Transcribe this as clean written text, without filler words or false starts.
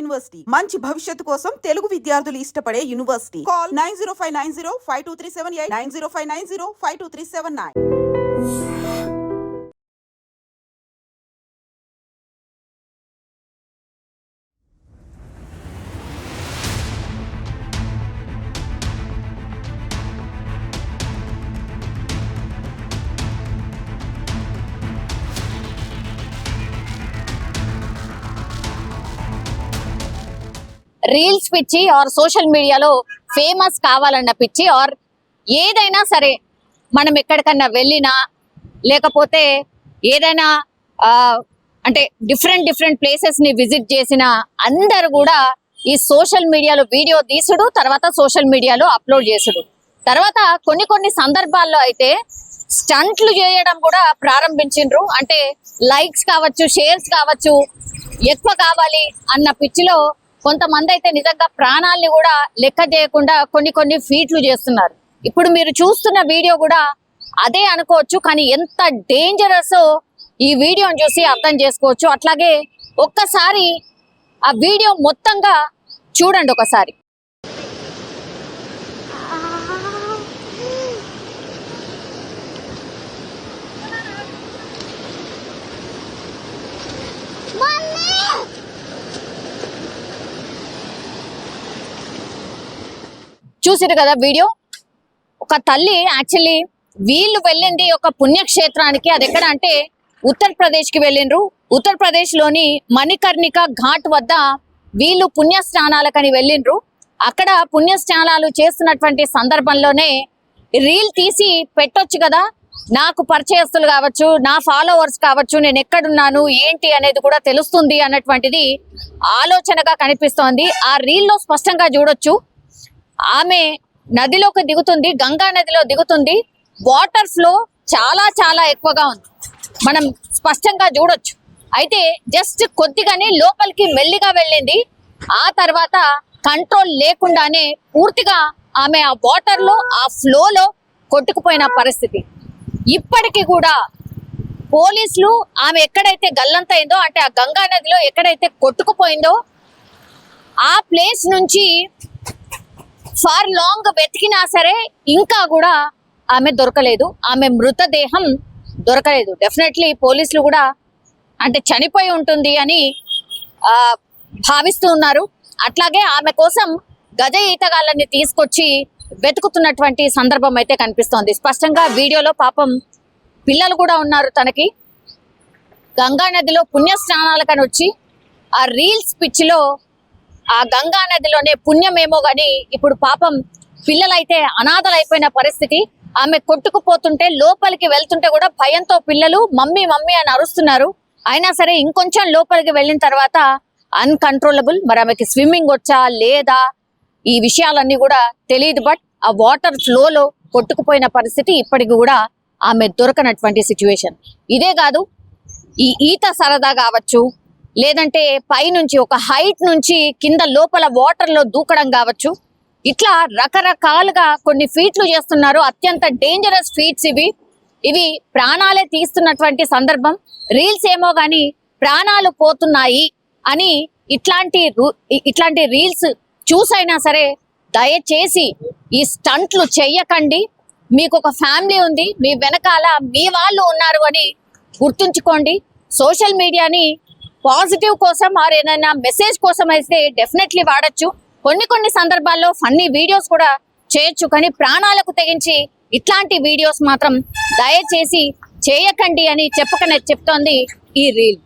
University మంచి భవిష్యత్తు కోసం తెలుగు విద్యార్థులు ఇష్టపడే యూనివర్సిటీ. కాల్ 9059052378 9059052379. రీల్స్ పిచ్చి ఆర్ సోషల్ మీడియాలో ఫేమస్ కావాలన్న పిచ్చి ఆర్ ఏదైనా సరే మనం ఎక్కడికన్నా వెళ్ళినా లేకపోతే ఏదైనా అంటే డిఫరెంట్ ప్లేసెస్ ని విజిట్ చేసిన అందరు కూడా ఈ సోషల్ మీడియాలో వీడియో తీసుడు, తర్వాత సోషల్ మీడియాలో అప్లోడ్ చేసుడు, తర్వాత కొన్ని సందర్భాల్లో అయితే స్టంట్లు చేయడం కూడా ప్రారంభించిండ్రు. అంటే లైక్స్ కావచ్చు, షేర్స్ కావచ్చు, ఎక్కువ కావాలి అన్న పిచ్చిలో కొంతమంది అయితే నిజంగా ప్రాణాలని కూడా లెక్క చేయకుండా కొన్ని ఫీట్లు చేస్తున్నారు. ఇప్పుడు మీరు చూస్తున్న వీడియో కూడా అదే అనుకోవచ్చు, కానీ ఎంత డేంజరస్ ఈ వీడియోని చూసి అర్థం చేసుకోవచ్చు. అట్లాగే ఒక్కసారి ఆ వీడియో మొత్తంగా చూడండి ఒకసారి. చూసిరు కదా వీడియో. ఒక తల్లి యాక్చువల్లీ వీళ్ళు వెళ్ళింది ఒక పుణ్యక్షేత్రానికి. అది ఎక్కడ అంటే ఉత్తరప్రదేశ్ కి వెళ్ళిండ్రు. ఉత్తరప్రదేశ్ లోని మణికర్ణిక ఘాట్ వద్ద వీళ్ళు పుణ్యస్నానాలకని వెళ్ళిండ్రు. అక్కడ పుణ్యస్నానాలు చేస్తున్నటువంటి సందర్భంలోనే రీల్ తీసి పెట్టొచ్చు కదా, నాకు పరిచయస్తులు కావచ్చు, నా ఫాలోవర్స్ కావచ్చు, నేను ఎక్కడున్నాను ఏంటి అనేది కూడా తెలుస్తుంది అన్నటువంటిది ఆలోచనగా కనిపిస్తోంది. ఆ రీల్ లో స్పష్టంగా చూడొచ్చు. ఆమె నదిలోకి దిగుతుంది, గంగా నదిలో దిగుతుంది. వాటర్ ఫ్లో చాలా ఎక్కువగా ఉంది, మనం స్పష్టంగా చూడొచ్చు. అయితే జస్ట్ కొద్దిగానే లోపలికి మెల్లిగా వెళ్ళింది. ఆ తర్వాత కంట్రోల్ లేకుండానే పూర్తిగా ఆమె ఆ వాటర్ లో, ఆ ఫ్లోలో కొట్టుకుపోయిన పరిస్థితి. ఇప్పటికీ కూడా పోలీసులు ఆమె ఎక్కడైతే గల్లంతైందో, అంటే ఆ గంగా నదిలో ఎక్కడైతే కొట్టుకుపోయిందో ఆ ప్లేస్ నుంచి ఫార్ లాంగ్ వెతికినా సరే ఇంకా కూడా ఆమె దొరకలేదు, ఆమె మృతదేహం దొరకలేదు. డెఫినెట్లీ పోలీసులు కూడా అంటే చనిపోయి ఉంటుంది అని భావిస్తూ ఉన్నారు. అట్లాగే ఆమె కోసం గజ ఈతగాళ్ళని తీసుకొచ్చి వెతుకుతున్నటువంటి సందర్భం అయితే కనిపిస్తోంది. స్పష్టంగా వీడియోలో పాపం పిల్లలు కూడా ఉన్నారు తనకి. గంగా నదిలో పుణ్యస్నానాలకని వచ్చి ఆ రీల్స్ పిచ్చిలో ఆ గంగా నదిలోనే పుణ్యమేమో గాని ఇప్పుడు పాపం పిల్లలైతే అనాథలైపోయిన పరిస్థితి. ఆమె కొట్టుకుపోతుంటే లోపలికి వెళ్తుంటే కూడా భయంతో పిల్లలు మమ్మీ అని అరుస్తున్నారు. అయినా సరే ఇంకొంచెం లోపలికి వెళ్ళిన తర్వాత అన్కంట్రోలబుల్. మరి ఆమెకి స్విమ్మింగ్ వచ్చా లేదా ఈ విషయాలన్నీ కూడా తెలియదు. బట్ ఆ వాటర్ ఫ్లోలో కొట్టుకుపోయిన పరిస్థితి ఇప్పటికి కూడా ఆమె దొరకనటువంటి సిచ్యువేషన్. ఇదే కాదు, ఈ ఈత సరదా కావచ్చు, లేదంటే పైనుంచి ఒక హైట్ నుంచి కింద లోపల వాటర్ లో దూకడం కావచ్చు, ఇట్లా రకరకాలుగా కొన్ని ఫీట్లు చేస్తున్నారు. అత్యంత డేంజరస్ ఫీట్స్ ఇవి ప్రాణాలే తీస్తున్నటువంటి సందర్భం. రీల్స్ ఏమో గాని ప్రాణాలు పోతున్నాయి అని ఇట్లాంటి రీల్స్ చూసైనా సరే దయచేసి ఈ స్టంట్లు చెయ్యకండి. మీకు ఒక ఫ్యామిలీ ఉంది, మీ వెనకాల మీ వాళ్ళు ఉన్నారు అని గుర్తుంచుకోండి. సోషల్ మీడియాని పాజిటివ్ కోసం ఆర్ ఏదైనా మెసేజ్ కోసం అయితే డెఫినెట్లీ వాడచ్చు. కొన్ని సందర్భాల్లో ఫన్నీ వీడియోస్ కూడా చేయొచ్చు, కానీ ప్రాణాలకు తెగించి ఇట్లాంటి వీడియోస్ మాత్రం దయచేసి చేయకండి అని చెప్తోంది ఈ రీల్.